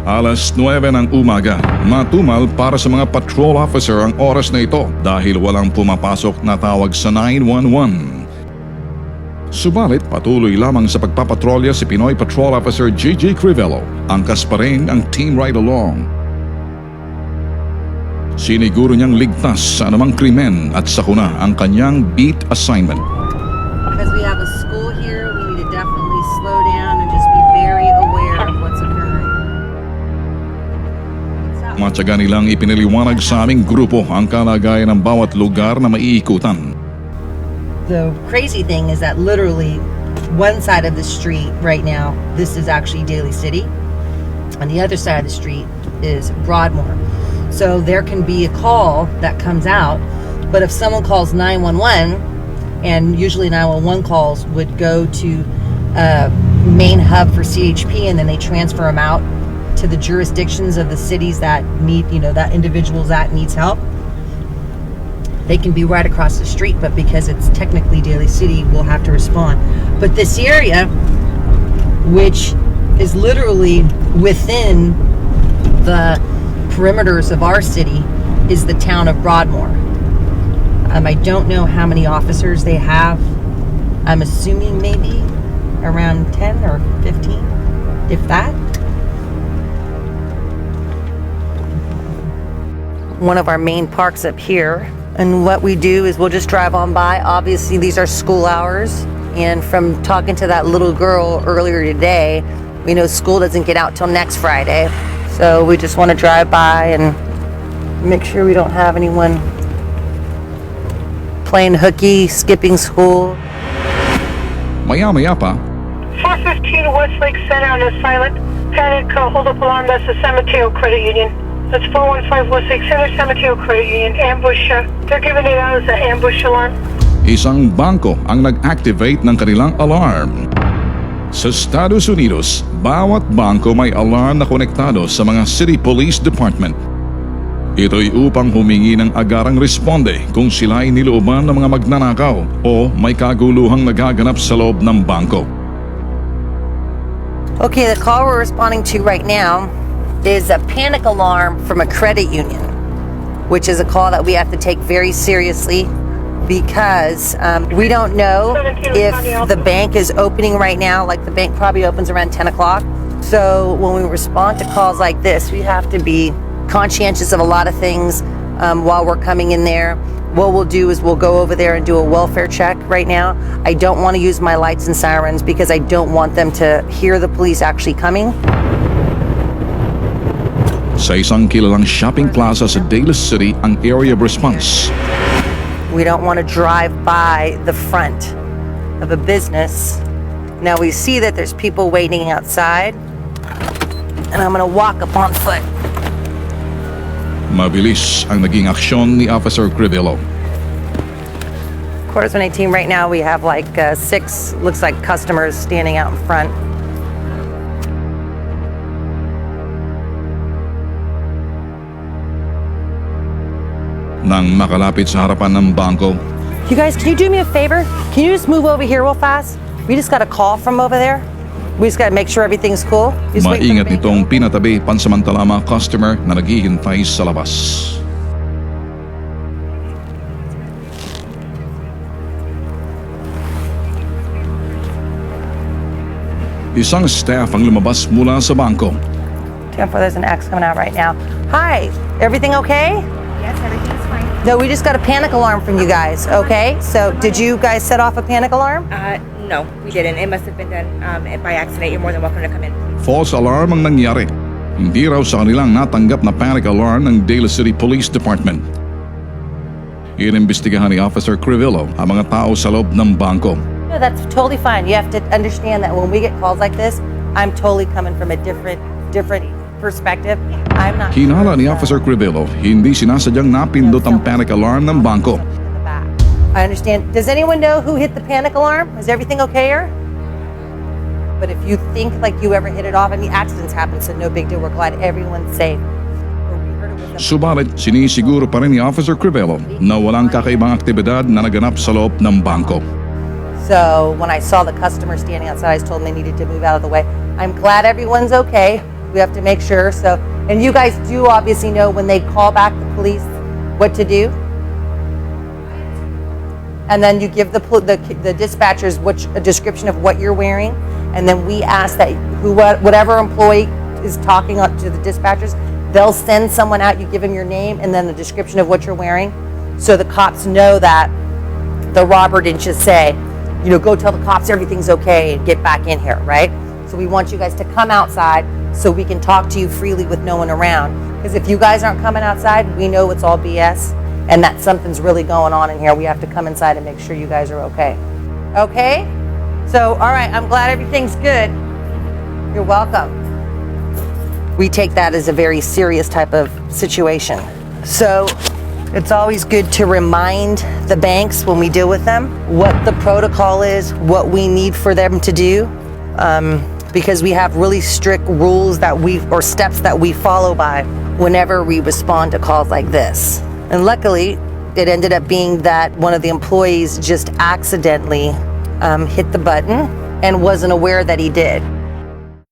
Alas 9 ng umaga, matumal para sa mga patrol officer ang oras na ito dahil walang pumapasok na tawag sa 911. Subalit patuloy lamang sa pagpapatrolya si Pinoy Patrol Officer JJ Crivello. Angkas pa rin ang team ride along. Siniguro niyang ligtas sa anumang krimen at sakuna ang kanyang beat assignment. Because we have a school here, we need to definitely slow down and just be very aware of what's occurring. Matyaga nilang ipinaliwanag sa aming grupo ang kalagayan ng bawat lugar na maiikutan. The crazy thing is that literally one side of the street right now, this is actually Daly City. On the other side of the street is Broadmoor. So there can be a call that comes out, but if someone calls 911, and usually 911 calls would go to main hub for CHP, and then they transfer them out to the jurisdictions of the cities that need, that individuals that needs help. They can be right across the street, but because it's technically Daly City, we'll have to respond. But this area, which is literally within the perimeters of our city, is the town of Broadmoor. I don't know how many officers they have. I'm assuming maybe around 10 or 15, if that. One of our main parks up here, and what we do is we'll just drive on by. Obviously these are school hours, and from talking to that little girl earlier today, we know school doesn't get out till next Friday, so we just want to drive by and make sure we don't have anyone playing hooky, skipping school. Maya-maya pa, 415 Westlake Center on a silent panic hold up alarm. That's the San Mateo Credit Union. That's 415 Westlake Center, San Mateo Credit Union. Ambush. They're giving it out as an ambush alarm. isang bangko ang nag-activate ng kanilang alarm. Sa Estados Unidos, bawat bangko may alarm na konektado sa mga City Police Department. Ito'y upang humingi ng agarang responde kung sila ay nilooban ng mga magnanakaw o may kaguluhang nagaganap sa loob ng bangko. Okay, the call we're responding to right now is a panic alarm from a credit union, which is a call that we have to take very seriously because we don't know if the bank is opening right now. Like the bank probably opens around 10 o'clock. So when we respond to calls like this, we have to be conscientious of a lot of things while we're coming in there. What we'll do is we'll go over there and do a welfare check right now. I don't want to use my lights and sirens because I don't want them to hear the police actually coming. Sa isang kilalang shopping plaza sa Daly City ang area of response. We don't want to drive by the front of a business. Now we see that there's people waiting outside, and I'm going to walk up on foot. Mabilis ang naging aksyon ni Officer Crivello. Quarters 118 right now, we have like 6, looks like customers standing out in front. Nang makalapit sa harapan ng bangko, You guys, can you do me a favor? Can you just move over here real fast? We just got a call from over there. We just got to make sure everything's cool. Just wait for maingat the nitong bank. pinatabi pansamantala mga customer na naghihintay sa labas. Isang staff ang lumabas mula sa bangko. 10-4, there's an X coming out right now. Hi, everything okay? Yes, everything's fine. No, we just got a panic alarm from you guys, okay? So did you guys set off a panic alarm? No, we didn't. It must have been done by accident. You're more than welcome to come in. False alarm ang nangyari. Hindi raw sa kanilang natanggap na panic alarm ng Daly City Police Department. Inimbestigahan ni Officer Crivello ang mga tao sa loob ng bangko. No, that's totally fine. You have to understand that when we get calls like this, I'm totally coming from a different perspective. I'm not. Hinala ni Officer Crivello, hindi sinasadyang napindot ang panic alarm ng bangko. I understand. Does anyone know who hit the panic alarm? Is everything okay here? But if you think like you ever hit it off, I mean, accidents happen, so no big deal. We're glad everyone's safe. Subalit, sinisiguro pa rin ni Officer Crivello na walang kakaibang aktibidad na naganap sa loob ng bangko. So when I saw the customer standing outside, I told them they needed to move out of the way. I'm glad everyone's okay. We have to make sure. So, and you guys do obviously know when they call back the police what to do. And then you give the dispatchers a description of what you're wearing, and then we ask that whatever employee is talking to the dispatchers, they'll send someone out. You give them your name and then the description of what you're wearing, so the cops know that the robber didn't just say, go tell the cops everything's okay and get back in here, right? So we want you guys to come outside so we can talk to you freely with no one around. Because if you guys aren't coming outside, we know it's all BS and that something's really going on in here. We have to come inside and make sure you guys are okay. Okay? So, all right, I'm glad everything's good. You're welcome. We take that as a very serious type of situation. So it's always good to remind the banks when we deal with them what the protocol is, what we need for them to do, because we have really strict rules or steps that we follow by whenever we respond to calls like this. And luckily, it ended up being that one of the employees just accidentally hit the button and wasn't aware that he did.